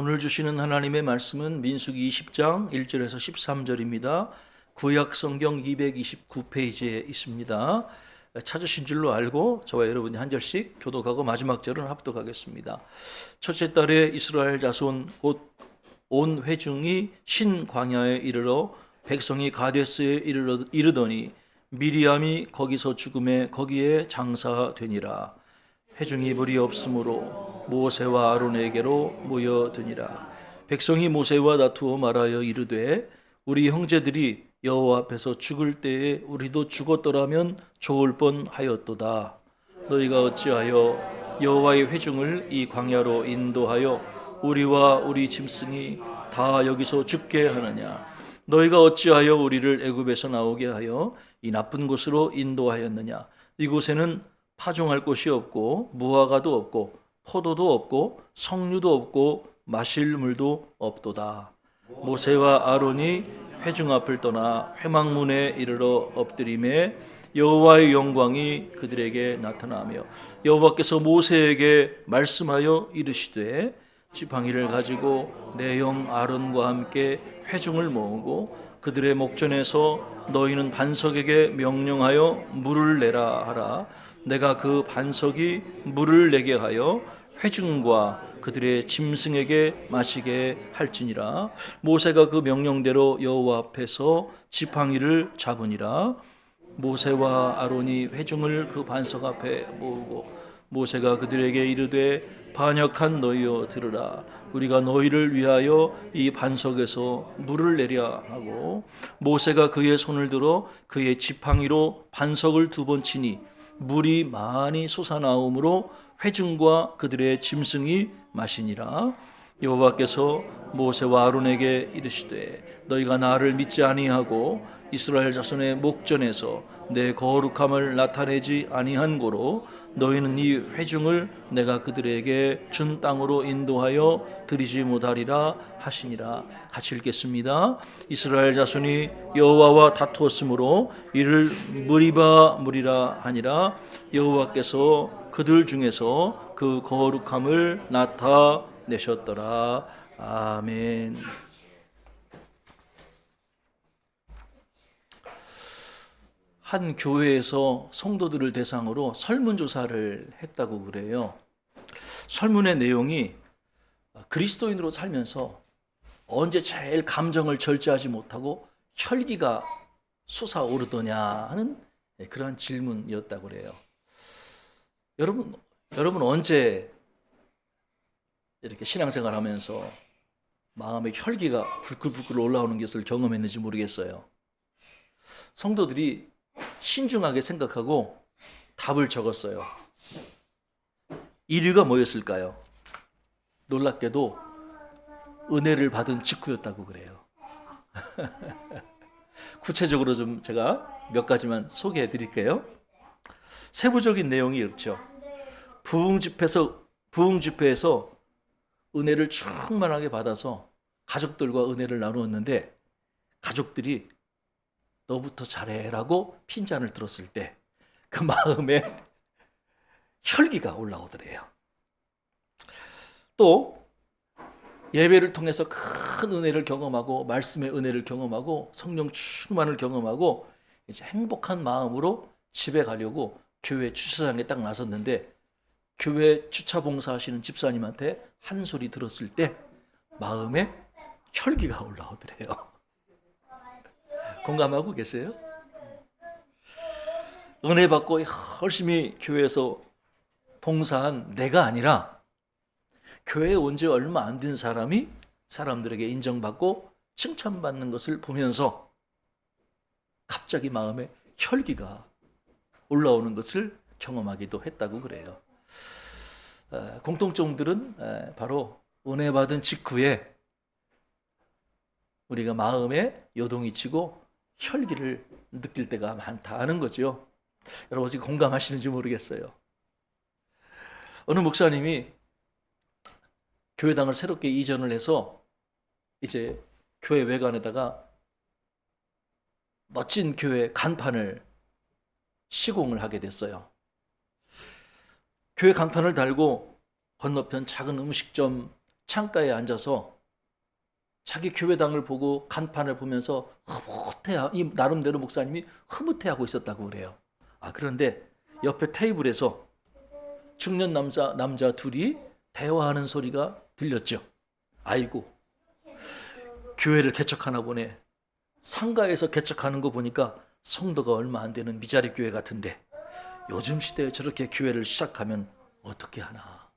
오늘 주시는 하나님의 말씀은 민수기 20장 1절에서 13절입니다. 구약 성경 229페이지에 있습니다. 찾으신 줄로 알고 저와 여러분이 한 절씩 교독하고 마지막 절은 합독하겠습니다. 첫째 달에 이스라엘 자손 곧 온 회중이 신 광야에 이르러 백성이 가데스에 이르더니 미리암이 거기서 죽음에 거기에 장사되니라. 회중이 물이 없으므로 모세와 아론에게로 모여드니라. 백성이 모세와 다투어 말하여 이르되 우리 형제들이 여호와 앞에서 죽을 때에 우리도 죽었더라면 좋을 뻔하였도다. 너희가 어찌하여 여호와의 회중을 이 광야로 인도하여 우리와 우리 짐승이 다 여기서 죽게 하느냐? 너희가 어찌하여 우리를 애굽에서 나오게 하여 이 나쁜 곳으로 인도하였느냐? 이곳에는 파종할 곳이 없고 무화과도 없고 포도도 없고 석류도 없고 마실 물도 없도다. 모세와 아론이 회중 앞을 떠나 회막문에 이르러 엎드림에 여호와의 영광이 그들에게 나타나며 여호와께서 모세에게 말씀하여 이르시되 지팡이를 가지고 내 형 아론과 함께 회중을 모으고 그들의 목전에서 너희는 반석에게 명령하여 물을 내라 하라. 내가 그 반석이 물을 내게 하여 회중과 그들의 짐승에게 마시게 할지니라. 모세가 그 명령대로 여호와 앞에서 지팡이를 잡으니라. 모세와 아론이 회중을 그 반석 앞에 모으고 모세가 그들에게 이르되 반역한 너희여 들으라. 우리가 너희를 위하여 이 반석에서 물을 내려 하고 모세가 그의 손을 들어 그의 지팡이로 반석을 두 번 치니 물이 많이 솟아나오므로 회중과 그들의 짐승이 마시니라. 여호와께서 모세와 아론에게 이르시되 너희가 나를 믿지 아니하고 이스라엘 자손의 목전에서 내 거룩함을 나타내지 아니한 고로 너희는 이 회중을 내가 그들에게 준 땅으로 인도하여 드리지 못하리라 하시니라. 같이 읽겠습니다. 이스라엘 자손이 여호와와 다투었으므로 이를 무리바 무리라 하니라. 여호와께서 그들 중에서 그 거룩함을 나타내셨더라. 아멘. 한 교회에서 성도들을 대상으로 설문조사를 했다고 그래요. 설문의 내용이 그리스도인으로 살면서 언제 제일 감정을 절제하지 못하고 혈기가 솟아오르더냐 하는 그런 질문이었다고 그래요. 여러분 언제 이렇게 신앙생활 하면서 마음에 혈기가 불끈불끈 올라오는 것을 경험했는지 모르겠어요. 성도들이 신중하게 생각하고 답을 적었어요. 1위가 뭐였을까요? 놀랍게도 은혜를 받은 직후였다고 그래요. 구체적으로 좀 제가 몇 가지만 소개해 드릴게요. 세부적인 내용이 이렇죠. 부흥 집회에서 은혜를 충만하게 받아서 가족들과 은혜를 나누었는데 가족들이 너부터 잘해라고 핀잔을 들었을 때 그 마음에 혈기가 올라오더래요. 또 예배를 통해서 큰 은혜를 경험하고 말씀의 은혜를 경험하고 성령 충만을 경험하고 이제 행복한 마음으로 집에 가려고 교회 주차장에 딱 나섰는데 교회 주차 봉사하시는 집사님한테 한 소리 들었을 때 마음에 혈기가 올라오더래요. 공감하고 계세요? 은혜 받고 열심히 교회에서 봉사한 내가 아니라 교회에 온 지 얼마 안 된 사람이 사람들에게 인정받고 칭찬받는 것을 보면서 갑자기 마음에 혈기가 올라오는 것을 경험하기도 했다고 그래요. 공통점들은 바로 은혜 받은 직후에 우리가 마음에 요동이 치고 혈기를 느낄 때가 많다는 거죠. 여러분 지금 공감하시는지 모르겠어요. 어느 목사님이 교회당을 새롭게 이전을 해서 이제 교회 외관에다가 멋진 교회 간판을 시공을 하게 됐어요. 교회 간판을 달고 건너편 작은 음식점 창가에 앉아서 자기 교회당을 보고 간판을 보면서 이 나름대로 목사님이 흐뭇해하고 있었다고 그래요. 그런데 옆에 테이블에서 중년 남자 둘이 대화하는 소리가 들렸죠. 아이고, 교회를 개척하나 보네. 상가에서 개척하는 거 보니까 성도가 얼마 안 되는 미자리 교회 같은데 요즘 시대에 저렇게 교회를 시작하면 어떻게 하나.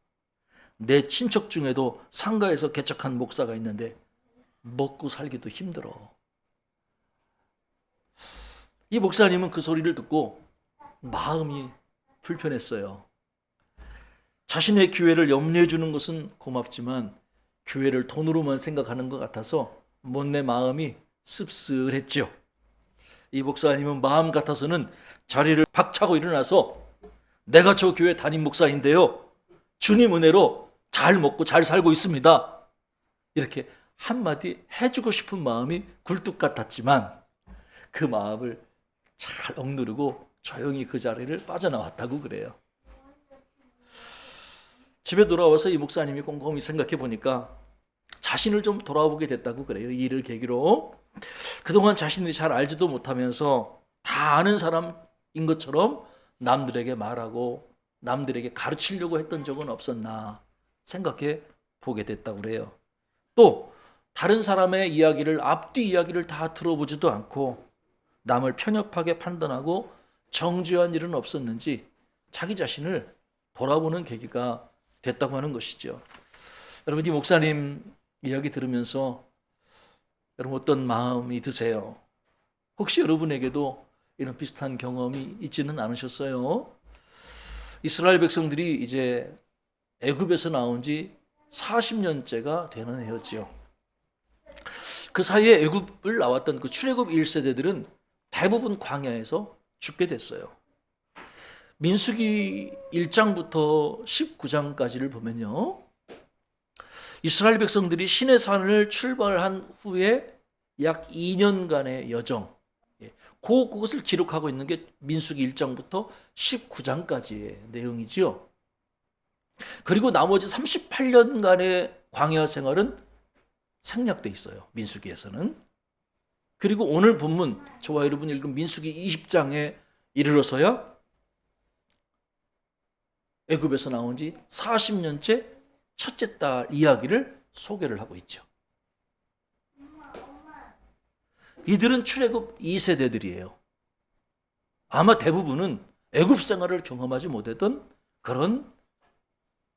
내 친척 중에도 상가에서 개척한 목사가 있는데 먹고 살기도 힘들어. 이 목사님은 그 소리를 듣고 마음이 불편했어요. 자신의 교회를 염려해 주는 것은 고맙지만 교회를 돈으로만 생각하는 것 같아서 못내 마음이 씁쓸했죠. 이 목사님은 마음 같아서는 자리를 박차고 일어나서 내가 저 교회 담임 목사인데요, 주님 은혜로 잘 먹고 잘 살고 있습니다, 이렇게 한마디 해주고 싶은 마음이 굴뚝 같았지만 그 마음을 잘 억누르고 조용히 그 자리를 빠져나왔다고 그래요. 집에 돌아와서 이 목사님이 곰곰이 생각해 보니까 자신을 좀 돌아보게 됐다고 그래요. 이 일을 계기로. 그동안 자신이 잘 알지도 못하면서 다 아는 사람인 것처럼 남들에게 말하고 남들에게 가르치려고 했던 적은 없었나 생각해 보게 됐다고 그래요. 또 다른 사람의 이야기를, 앞뒤 이야기를 다 들어보지도 않고 남을 편협하게 판단하고 정죄한 일은 없었는지 자기 자신을 돌아보는 계기가 됐다고 하는 것이죠. 여러분, 이 목사님 이야기 들으면서 여러분 어떤 마음이 드세요? 혹시 여러분에게도 이런 비슷한 경험이 있지는 않으셨어요? 이스라엘 백성들이 이제 애굽에서 나온 지 40년째가 되는 해였죠. 그 사이에 애굽을 나왔던 그 출애굽 1세대들은 대부분 광야에서 죽게 됐어요. 민수기 1장부터 19장까지를 보면요, 이스라엘 백성들이 시내산을 출발한 후에 약 2년간의 여정, 그것을 기록하고 있는 게 민수기 1장부터 19장까지의 내용이지요. 그리고 나머지 38년간의 광야 생활은 생략돼 있어요, 민수기에서는. 그리고 오늘 본문, 저와 여러분이 읽은 민수기 20장에 이르러서야 애굽에서 나온 지 40년째 첫째 딸 이야기를 소개를 하고 있죠. 이들은 출애굽 2세대들이에요. 아마 대부분은 애굽 생활을 경험하지 못했던 그런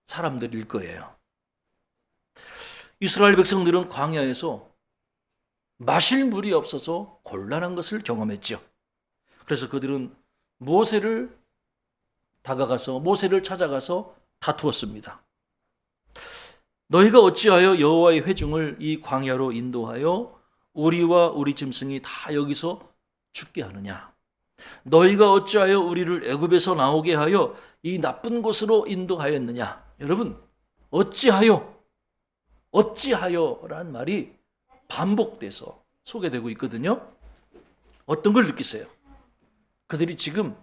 사람들일 거예요. 이스라엘 백성들은 광야에서 마실 물이 없어서 곤란한 것을 경험했죠. 그래서 그들은 모세를 찾아가서 다투었습니다. 너희가 어찌하여 여호와의 회중을 이 광야로 인도하여 우리와 우리 짐승이 다 여기서 죽게 하느냐? 너희가 어찌하여 우리를 애굽에서 나오게 하여 이 나쁜 곳으로 인도하였느냐? 여러분, 어찌하여라는 말이 반복돼서 소개되고 있거든요. 어떤 걸 느끼세요? 그들이 지금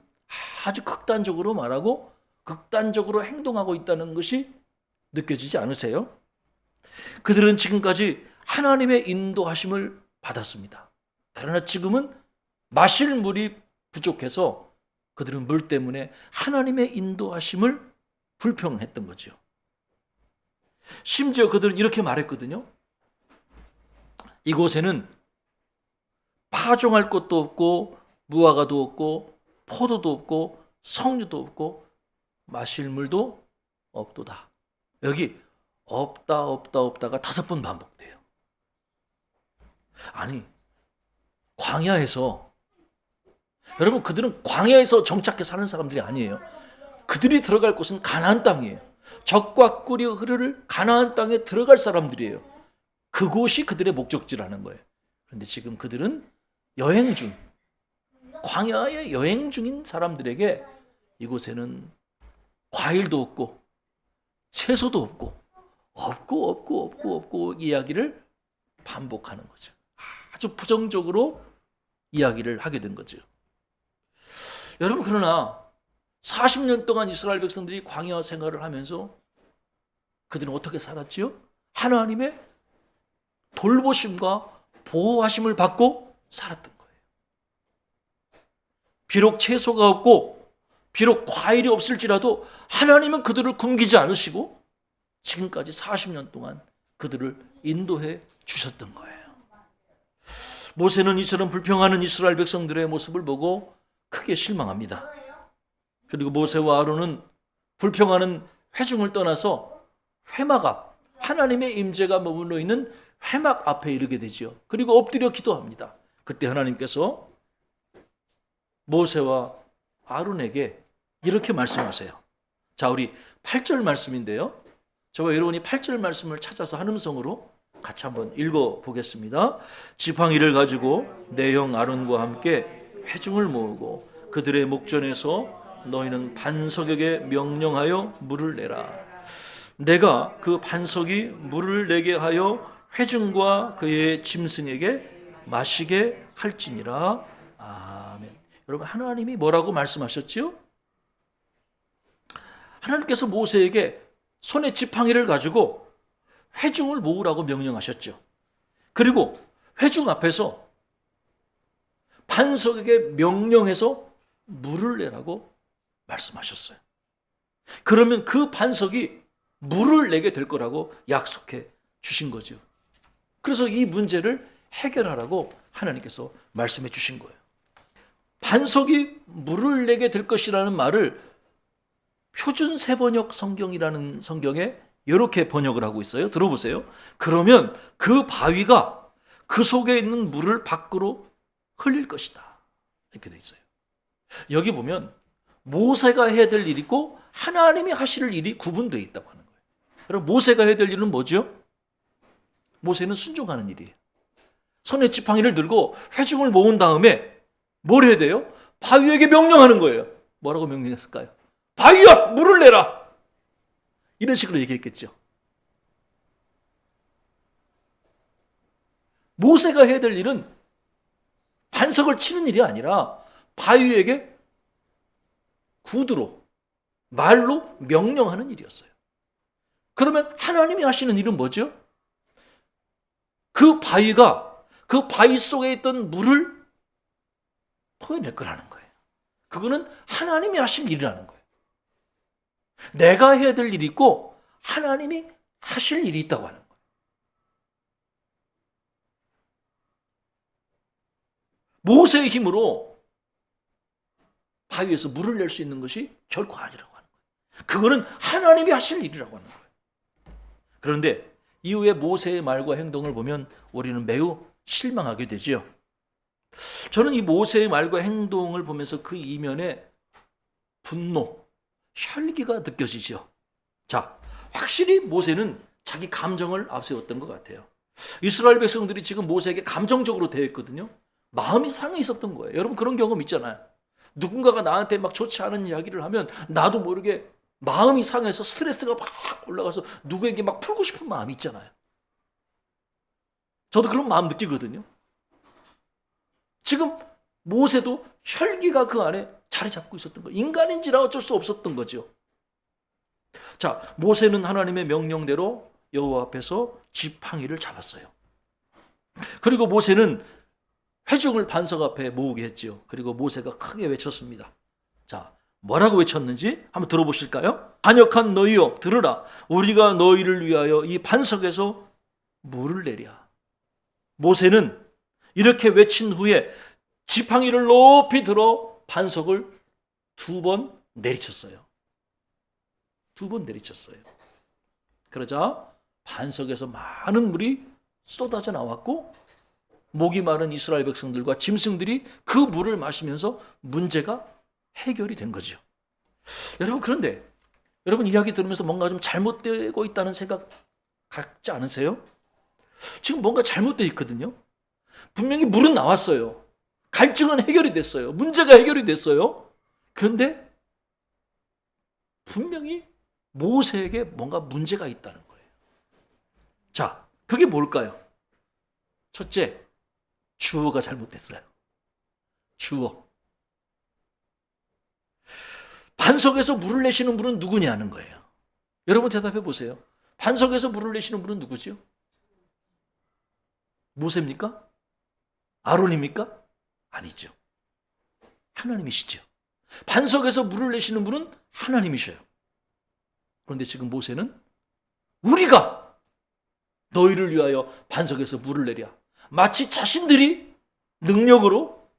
아주 극단적으로 말하고 극단적으로 행동하고 있다는 것이 느껴지지 않으세요? 그들은 지금까지 하나님의 인도하심을 받았습니다. 그러나 지금은 마실 물이 부족해서 그들은 물 때문에 하나님의 인도하심을 불평했던 거죠. 심지어 그들은 이렇게 말했거든요. 이곳에는 파종할 곳도 없고 무화과도 없고 포도도 없고 석류도 없고 마실 물도 없도다. 여기 없다가 5번 반복돼요. 아니, 광야에서, 여러분, 그들은 광야에서 정착해 사는 사람들이 아니에요. 그들이 들어갈 곳은 가나안 땅이에요. 적과 꿀이 흐르는 가나안 땅에 들어갈 사람들이에요. 그곳이 그들의 목적지라는 거예요. 그런데 지금 그들은 여행 중, 광야에 여행 중인 사람들에게 이곳에는 과일도 없고 채소도 없고 이야기를 반복하는 거죠. 아주 부정적으로 이야기를 하게 된 거죠. 여러분, 그러나 40년 동안 이스라엘 백성들이 광야 생활을 하면서 그들은 어떻게 살았지요? 하나님의 돌보심과 보호하심을 받고 살았던 거예요. 비록 채소가 없고 비록 과일이 없을지라도 하나님은 그들을 굶기지 않으시고 지금까지 40년 동안 그들을 인도해 주셨던 거예요. 모세는 이처럼 불평하는 이스라엘 백성들의 모습을 보고 크게 실망합니다. 그리고 모세와 아론은 불평하는 회중을 떠나서 회막 앞, 하나님의 임재가 머물러 있는 회막 앞에 이르게 되죠. 그리고 엎드려 기도합니다. 그때 하나님께서 모세와 아론에게 이렇게 말씀하세요. 자, 우리 8절 말씀인데요. 저와 여러분이 8절 말씀을 찾아서 한 음성으로 같이 한번 읽어보겠습니다. 지팡이를 가지고 내 형 아론과 함께 회중을 모으고 그들의 목전에서 너희는 반석에게 명령하여 물을 내라. 내가 그 반석이 물을 내게 하여 회중과 그의 짐승에게 마시게 할지니라. 아멘. 여러분, 하나님이 뭐라고 말씀하셨지요? 하나님께서 모세에게 손에 지팡이를 가지고 회중을 모으라고 명령하셨죠. 그리고 회중 앞에서 반석에게 명령해서 물을 내라고 말씀하셨어요. 그러면 그 반석이 물을 내게 될 거라고 약속해 주신 거죠. 그래서 이 문제를 해결하라고 하나님께서 말씀해 주신 거예요. 반석이 물을 내게 될 것이라는 말을 표준 세번역 성경이라는 성경에 이렇게 번역을 하고 있어요. 들어보세요. 그러면 그 바위가 그 속에 있는 물을 밖으로 흘릴 것이다. 이렇게 돼 있어요. 여기 보면 모세가 해야 될 일이 있고 하나님이 하실 일이 구분되어 있다고 하는 거예요. 그럼 모세가 해야 될 일은 뭐죠? 모세는 순종하는 일이에요. 손에 지팡이를 들고 회중을 모은 다음에 뭘 해야 돼요? 바위에게 명령하는 거예요. 뭐라고 명령했을까요? 바위야, 물을 내라. 이런 식으로 얘기했겠죠. 모세가 해야 될 일은 반석을 치는 일이 아니라 바위에게 구두로, 말로 명령하는 일이었어요. 그러면 하나님이 하시는 일은 뭐죠? 그 바위가 그 바위 속에 있던 물을 토해낼 거라는 거예요. 그거는 하나님이 하실 일이라는 거예요. 내가 해야 될 일이 있고 하나님이 하실 일이 있다고 하는 거예요. 모세의 힘으로 바위에서 물을 낼 수 있는 것이 결코 아니라고 하는 거예요. 그거는 하나님이 하실 일이라고 하는 거예요. 그런데 이후에 모세의 말과 행동을 보면 우리는 매우 실망하게 되지요. 저는 이 모세의 말과 행동을 보면서 그 이면에 분노, 혈기가 느껴지죠. 자, 확실히 모세는 자기 감정을 앞세웠던 것 같아요. 이스라엘 백성들이 지금 모세에게 감정적으로 대했거든요. 마음이 상해 있었던 거예요. 여러분 그런 경험 있잖아요. 누군가가 나한테 막 좋지 않은 이야기를 하면 나도 모르게 마음이 상해서 스트레스가 막 올라가서 누구에게 막 풀고 싶은 마음이 있잖아요. 저도 그런 마음 느끼거든요. 지금 모세도 혈기가 그 안에 자리 잡고 있었던 거예요. 인간인지라 어쩔 수 없었던 거죠. 자, 모세는 하나님의 명령대로 여호와 앞에서 지팡이를 잡았어요. 그리고 모세는 회중을 반석 앞에 모으게 했죠. 그리고 모세가 크게 외쳤습니다. 자, 뭐라고 외쳤는지 한번 들어보실까요? 반역한 너희여 들으라. 우리가 너희를 위하여 이 반석에서 물을 내랴. 모세는 이렇게 외친 후에 지팡이를 높이 들어 반석을 2번 내리쳤어요. 2번 내리쳤어요. 그러자 반석에서 많은 물이 쏟아져 나왔고 목이 마른 이스라엘 백성들과 짐승들이 그 물을 마시면서 문제가 해결이 된 거죠. 여러분 그런데 여러분 이야기 들으면서 뭔가 좀 잘못되고 있다는 생각 갖지 않으세요? 지금 뭔가 잘못되어 있거든요. 분명히 물은 나왔어요. 갈증은 해결이 됐어요. 문제가 해결이 됐어요. 그런데 분명히 모세에게 뭔가 문제가 있다는 거예요. 자, 그게 뭘까요? 첫째, 주어가 잘못됐어요. 주어. 반석에서 물을 내시는 분은 누구냐는 거예요. 여러분 대답해 보세요. 반석에서 물을 내시는 분은 누구죠? 모세입니까? 아론입니까? 아니죠. 하나님이시죠. 반석에서 물을 내시는 분은 하나님이셔요. 그런데 지금 모세는 우리가 너희를 위하여 반석에서 물을 내랴. 마치 자신들이 능력으로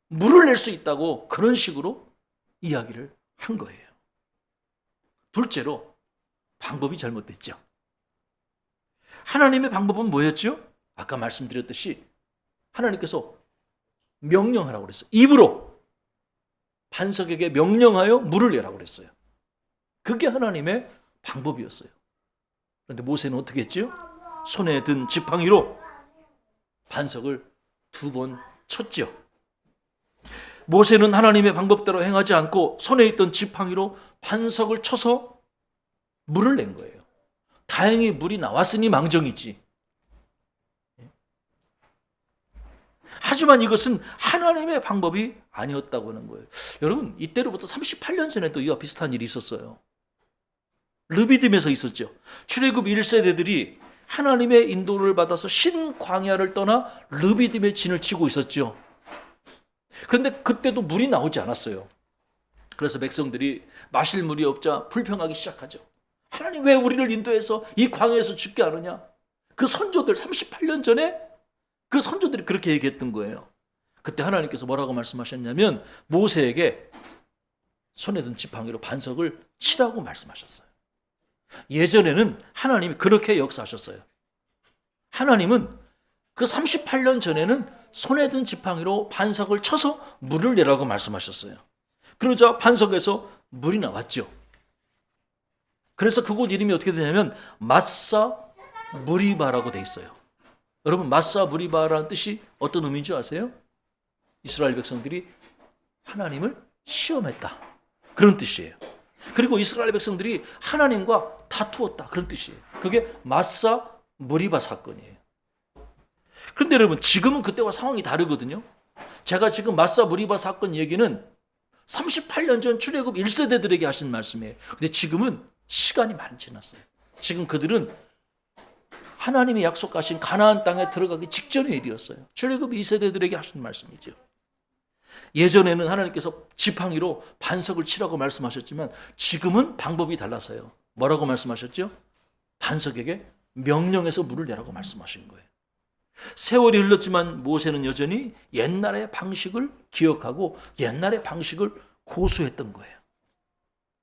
물을 낼 수 있다고 그런 식으로 이야기를 한 거예요. 둘째로 방법이 잘못됐죠. 하나님의 방법은 뭐였죠? 아까 말씀드렸듯이 하나님께서 명령하라고 그랬어요. 입으로 반석에게 명령하여 물을 내라고 그랬어요. 그게 하나님의 방법이었어요. 그런데 모세는 어떻게 했죠? 손에 든 지팡이로 반석을 2번 쳤죠. 모세는 하나님의 방법대로 행하지 않고 손에 있던 지팡이로 반석을 쳐서 물을 낸 거예요. 다행히 물이 나왔으니 망정이지. 하지만 이것은 하나님의 방법이 아니었다고 하는 거예요. 여러분, 이때로부터 38년 전에도 이와 비슷한 일이 있었어요. 르비딤에서 있었죠. 출애굽 1세대들이 하나님의 인도를 받아서 신광야를 떠나 르비딤의 진을 치고 있었죠. 그런데 그때도 물이 나오지 않았어요. 그래서 백성들이 마실 물이 없자 불평하기 시작하죠. 하나님 왜 우리를 인도해서 이 광야에서 죽게 하느냐? 그 선조들 38년 전에 그 선조들이 그렇게 얘기했던 거예요. 그때 하나님께서 뭐라고 말씀하셨냐면 모세에게 손에 든 지팡이로 반석을 치라고 말씀하셨어요. 예전에는 하나님이 그렇게 역사하셨어요. 하나님은 그 38년 전에는 손에 든 지팡이로 반석을 쳐서 물을 내라고 말씀하셨어요. 그러자 반석에서 물이 나왔죠. 그래서 그곳 이름이 어떻게 되냐면 마사 무리바라고 돼 있어요. 여러분, 마사 무리바라는 뜻이 어떤 의미인 줄 아세요? 이스라엘 백성들이 하나님을 시험했다, 그런 뜻이에요. 그리고 이스라엘 백성들이 하나님과 다투었다, 그런 뜻이에요. 그게 마사 무리바 사건이에요. 그런데 여러분, 지금은 그때와 상황이 다르거든요. 제가 지금 마사 무리바 사건 얘기는 38년 전 출애굽 1세대들에게 하신 말씀이에요. 근데 지금은 시간이 많이 지났어요. 지금 그들은 하나님이 약속하신 가나안 땅에 들어가기 직전의 일이었어요. 출애굽 2세대들에게 하신 말씀이죠. 예전에는 하나님께서 지팡이로 반석을 치라고 말씀하셨지만 지금은 방법이 달라서요. 뭐라고 말씀하셨죠? 반석에게 명령해서 물을 내라고 말씀하신 거예요. 세월이 흘렀지만 모세는 여전히 옛날의 방식을 기억하고 옛날의 방식을 고수했던 거예요.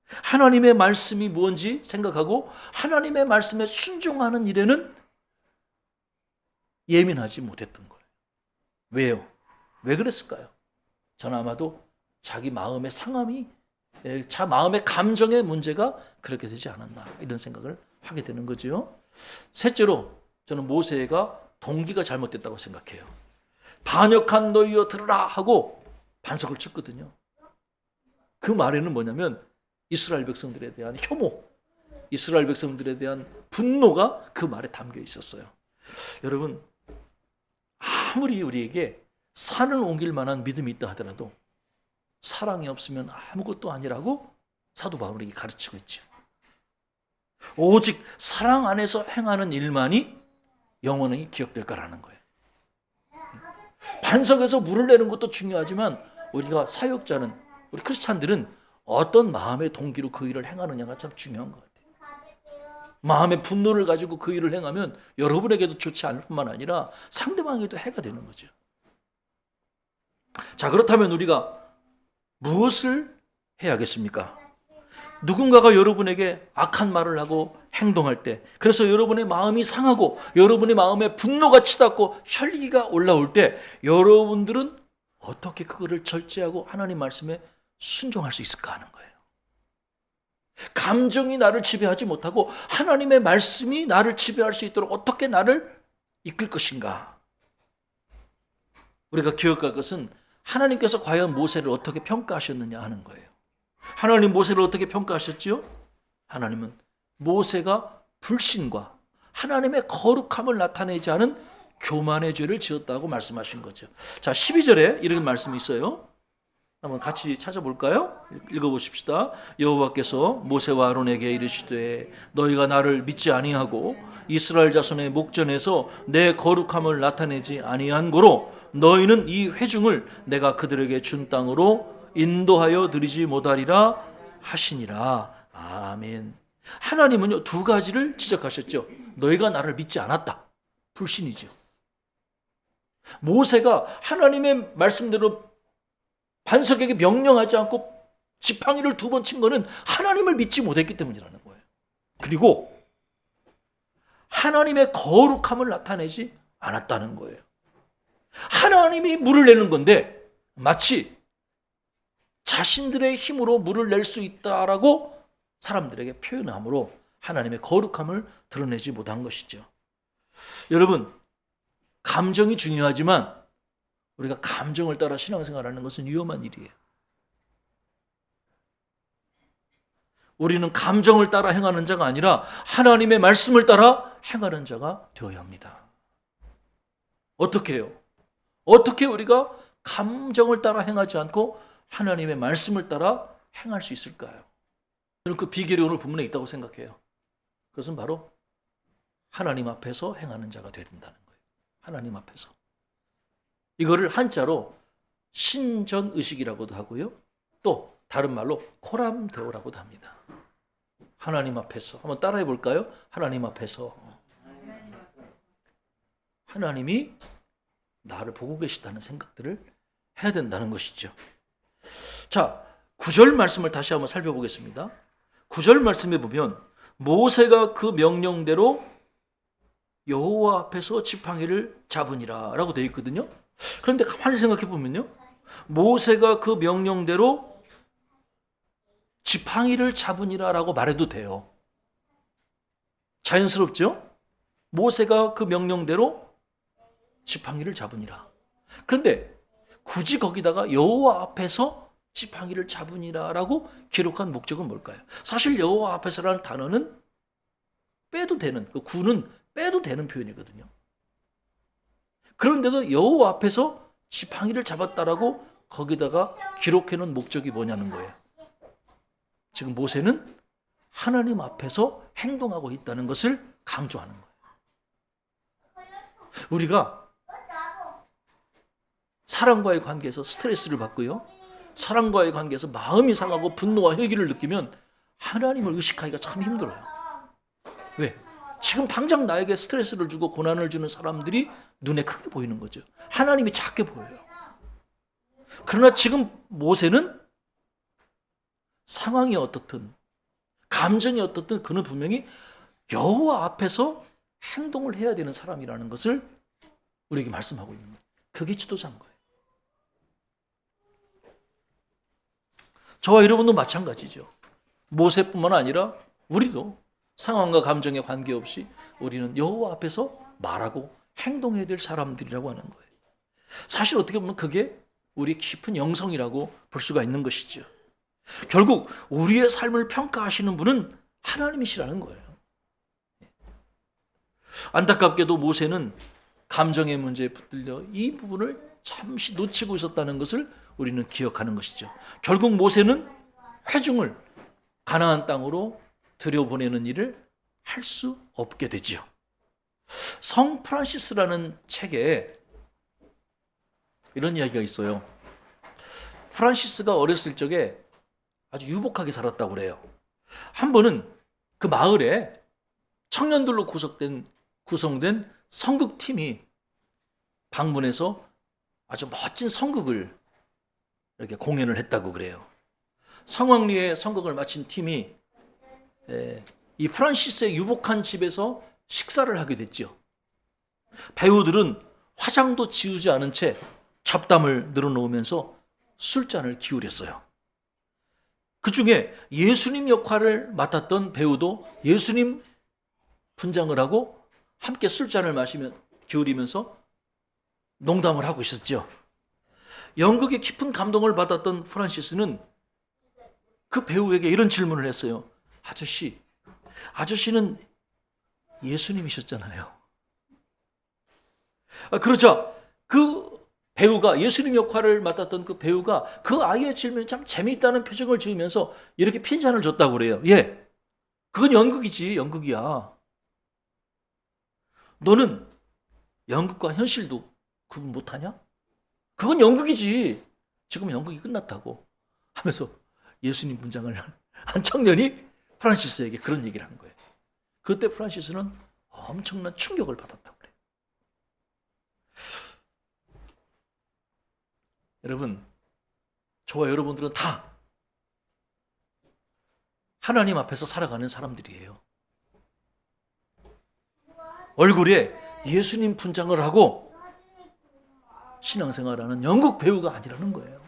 하나님의 말씀이 뭔지 생각하고 하나님의 말씀에 순종하는 일에는 예민하지 못했던 거예요. 왜요? 왜 그랬을까요? 저는 아마도 자기 마음의 상함이, 마음의 감정의 문제가 그렇게 되지 않았나, 이런 생각을 하게 되는 거죠. 셋째로 저는 모세가 동기가 잘못됐다고 생각해요. 반역한 너희여 들으라 하고 반석을 쳤거든요. 그 말에는 뭐냐면 이스라엘 백성들에 대한 혐오, 이스라엘 백성들에 대한 분노가 그 말에 담겨 있었어요. 여러분, 아무리 우리에게 산을 옮길 만한 믿음이 있다 하더라도 사랑이 없으면 아무것도 아니라고 사도 바울에게 가르치고 있죠. 오직 사랑 안에서 행하는 일만이 영원히 기억될 거라는 거예요. 반석에서 물을 내는 것도 중요하지만 우리가 사역자는, 우리 크리스찬들은 어떤 마음의 동기로 그 일을 행하느냐가 참 중요한 것 같아요. 마음의 분노를 가지고 그 일을 행하면 여러분에게도 좋지 않을 뿐만 아니라 상대방에게도 해가 되는 거죠. 자, 그렇다면 우리가 무엇을 해야겠습니까? 누군가가 여러분에게 악한 말을 하고 행동할 때, 그래서 여러분의 마음이 상하고 여러분의 마음에 분노가 치닫고 혈기가 올라올 때 여러분들은 어떻게 그거를 절제하고 하나님 말씀에 순종할 수 있을까 하는 거예요. 감정이 나를 지배하지 못하고 하나님의 말씀이 나를 지배할 수 있도록 어떻게 나를 이끌 것인가. 우리가 기억할 것은 하나님께서 과연 모세를 어떻게 평가하셨느냐 하는 거예요. 하나님 모세를 어떻게 평가하셨지요? 하나님은 모세가 불신과 하나님의 거룩함을 나타내지 않은 교만의 죄를 지었다고 말씀하신 거죠. 자, 12절에 이런 말씀이 있어요. 한번 같이 찾아볼까요? 읽어보십시다. 여호와께서 모세와 아론에게 이르시되 너희가 나를 믿지 아니하고 이스라엘 자손의 목전에서 내 거룩함을 나타내지 아니한 고로 너희는 이 회중을 내가 그들에게 준 땅으로 인도하여 드리지 못하리라 하시니라. 아멘. 하나님은요, 두 가지를 지적하셨죠. 너희가 나를 믿지 않았다. 불신이죠. 모세가 하나님의 말씀대로 반석에게 명령하지 않고 지팡이를 2번 친 거는 하나님을 믿지 못했기 때문이라는 거예요. 그리고 하나님의 거룩함을 나타내지 않았다는 거예요. 하나님이 물을 내는 건데 마치 자신들의 힘으로 물을 낼 수 있다라고 사람들에게 표현함으로 하나님의 거룩함을 드러내지 못한 것이죠. 여러분, 감정이 중요하지만 우리가 감정을 따라 신앙생활하는 것은 위험한 일이에요. 우리는 감정을 따라 행하는 자가 아니라 하나님의 말씀을 따라 행하는 자가 되어야 합니다. 어떻게 해요? 어떻게 우리가 감정을 따라 행하지 않고 하나님의 말씀을 따라 행할 수 있을까요? 저는 그 비결이 오늘 본문에 있다고 생각해요. 그것은 바로 하나님 앞에서 행하는 자가 되어야 된다는 거예요. 하나님 앞에서. 이거를 한자로 신전의식이라고도 하고요. 또 다른 말로 코람데오라고도 합니다. 하나님 앞에서. 한번 따라해 볼까요? 하나님 앞에서. 하나님이 나를 보고 계시다는 생각들을 해야 된다는 것이죠. 자, 9절 말씀을 다시 한번 살펴보겠습니다. 9절 말씀에 보면 모세가 그 명령대로 여호와 앞에서 지팡이를 잡으니라 라고 되어 있거든요. 그런데 가만히 생각해 보면요, 모세가 그 명령대로 지팡이를 잡으니라 라고 말해도 돼요. 자연스럽죠? 모세가 그 명령대로 지팡이를 잡으니라. 그런데 굳이 거기다가 여호와 앞에서 지팡이를 잡으니라 라고 기록한 목적은 뭘까요? 사실 여호와 앞에서라는 단어는 빼도 되는, 그 구는 빼도 되는 표현이거든요. 그런데도 여호와 앞에서 지팡이를 잡았다라고 거기다가 기록해 놓은 목적이 뭐냐는 거예요. 지금 모세는 하나님 앞에서 행동하고 있다는 것을 강조하는 거예요. 우리가 사람과의 관계에서 스트레스를 받고요, 사람과의 관계에서 마음이 상하고 분노와 회개를 느끼면 하나님을 의식하기가 참 힘들어요. 왜? 지금 당장 나에게 스트레스를 주고 고난을 주는 사람들이 눈에 크게 보이는 거죠. 하나님이 작게 보여요. 그러나 지금 모세는 상황이 어떻든 감정이 어떻든 그는 분명히 여호와 앞에서 행동을 해야 되는 사람이라는 것을 우리에게 말씀하고 있는 거예요. 그게 지도자인 거예요. 저와 여러분도 마찬가지죠. 모세뿐만 아니라 우리도 상황과 감정에 관계없이 우리는 여호와 앞에서 말하고 행동해야 될 사람들이라고 하는 거예요. 사실 어떻게 보면 그게 우리 깊은 영성이라고 볼 수가 있는 것이죠. 결국 우리의 삶을 평가하시는 분은 하나님이시라는 거예요. 안타깝게도 모세는 감정의 문제에 붙들려 이 부분을 잠시 놓치고 있었다는 것을 우리는 기억하는 것이죠. 결국 모세는 회중을 가나안 땅으로 들여보내는 일을 할 수 없게 되지요. 성 프란시스라는 책에 이런 이야기가 있어요. 프란시스가 어렸을 적에 아주 유복하게 살았다고 그래요. 한 번은 그 마을에 청년들로 구성된 성극팀이 방문해서 아주 멋진 성극을 이렇게 공연을 했다고 그래요. 성황리에 성극을 마친 팀이 이 프란시스의 유복한 집에서 식사를 하게 됐죠. 배우들은 화장도 지우지 않은 채 잡담을 늘어놓으면서 술잔을 기울였어요. 그 중에 예수님 역할을 맡았던 배우도 예수님 분장을 하고 함께 술잔을 기울이면서 농담을 하고 있었죠. 연극의 깊은 감동을 받았던 프란시스는 그 배우에게 이런 질문을 했어요. 아저씨는 예수님이셨잖아요. 그러자 그 배우가, 예수님 역할을 맡았던 그 배우가 그 아이의 질문에 참 재미있다는 표정을 지으면서 이렇게 핀잔을 줬다고 그래요. 예, 그건 연극이지, 연극이야. 너는 연극과 현실도 구분 못하냐? 그건 연극이지. 지금 연극이 끝났다고 하면서 예수님 분장을 한 청년이 프란시스에게 그런 얘기를 한 거예요. 그때 프란시스는 엄청난 충격을 받았다고 그래요. 여러분, 저와 여러분들은 다 하나님 앞에서 살아가는 사람들이에요. 얼굴에 예수님 분장을 하고 신앙생활하는 연극 배우가 아니라는 거예요.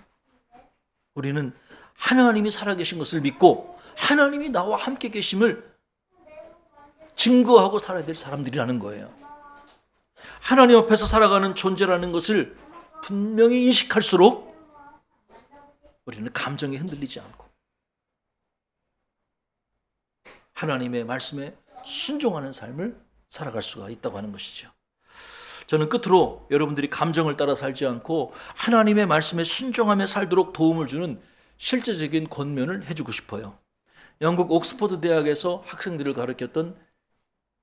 우리는 하나님이 살아계신 것을 믿고 하나님이 나와 함께 계심을 증거하고 살아야 될 사람들이라는 거예요. 하나님 앞에서 살아가는 존재라는 것을 분명히 인식할수록 우리는 감정에 흔들리지 않고 하나님의 말씀에 순종하는 삶을 살아갈 수가 있다고 하는 것이죠. 저는 끝으로 여러분들이 감정을 따라 살지 않고 하나님의 말씀에 순종하며 살도록 도움을 주는 실제적인 권면을 해주고 싶어요. 영국 옥스퍼드 대학에서 학생들을 가르쳤던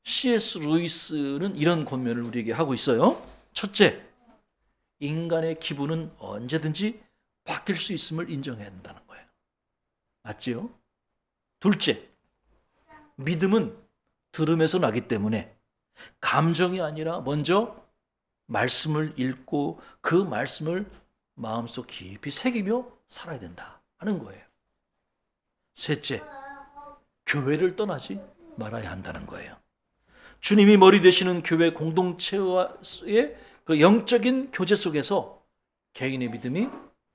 C.S. 루이스는 이런 권면을 우리에게 하고 있어요. 첫째, 인간의 기분은 언제든지 바뀔 수 있음을 인정해야 한다는 거예요. 맞지요? 둘째, 믿음은 들음에서 나기 때문에 감정이 아니라 먼저 말씀을 읽고 그 말씀을 마음속 깊이 새기며 살아야 된다 하는 거예요. 셋째, 교회를 떠나지 말아야 한다는 거예요. 주님이 머리 되시는 교회 공동체와의 그 영적인 교제 속에서 개인의 믿음이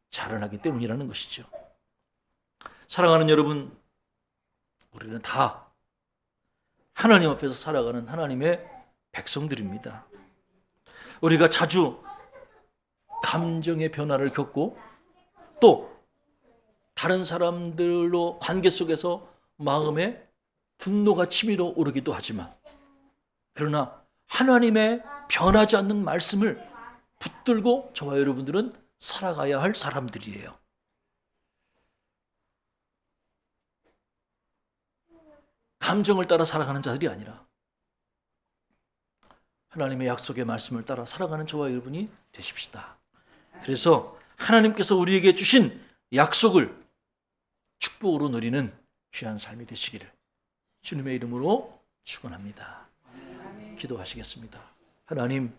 자라나기 때문이라는 것이죠. 사랑하는 여러분, 우리는 다 하나님 앞에서 살아가는 하나님의 백성들입니다. 우리가 자주 감정의 변화를 겪고 또 다른 사람들로 관계 속에서 마음에 분노가 치밀어 오르기도 하지만 그러나 하나님의 변하지 않는 말씀을 붙들고 저와 여러분들은 살아가야 할 사람들이에요. 감정을 따라 살아가는 자들이 아니라 하나님의 약속의 말씀을 따라 살아가는 저와 여러분이 되십시다. 그래서 하나님께서 우리에게 주신 약속을 축복으로 누리는 귀한 삶이 되시기를 주님의 이름으로 축원합니다. 기도하시겠습니다. 하나님,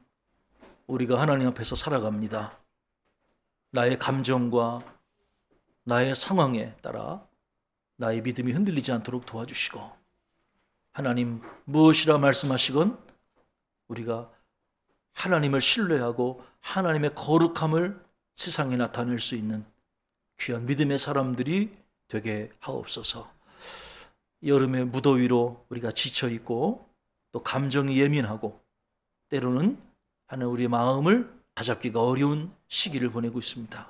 우리가 하나님 앞에서 살아갑니다. 나의 감정과 나의 상황에 따라 나의 믿음이 흔들리지 않도록 도와주시고 하나님 무엇이라 말씀하시건 우리가 하나님을 신뢰하고 하나님의 거룩함을 세상에 나타낼 수 있는 귀한 믿음의 사람들이 되게 하옵소서. 여름의 무더위로 우리가 지쳐있고 또 감정이 예민하고 때로는 하나님 우리의 마음을 다잡기가 어려운 시기를 보내고 있습니다.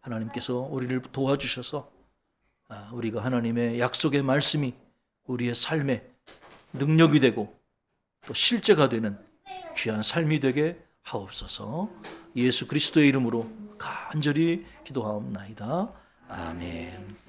하나님께서 우리를 도와주셔서 우리가 하나님의 약속의 말씀이 우리의 삶에 능력이 되고 또 실제가 되는 귀한 삶이 되게 하옵소서. 예수 그리스도의 이름으로 간절히 기도하옵나이다. 아멘.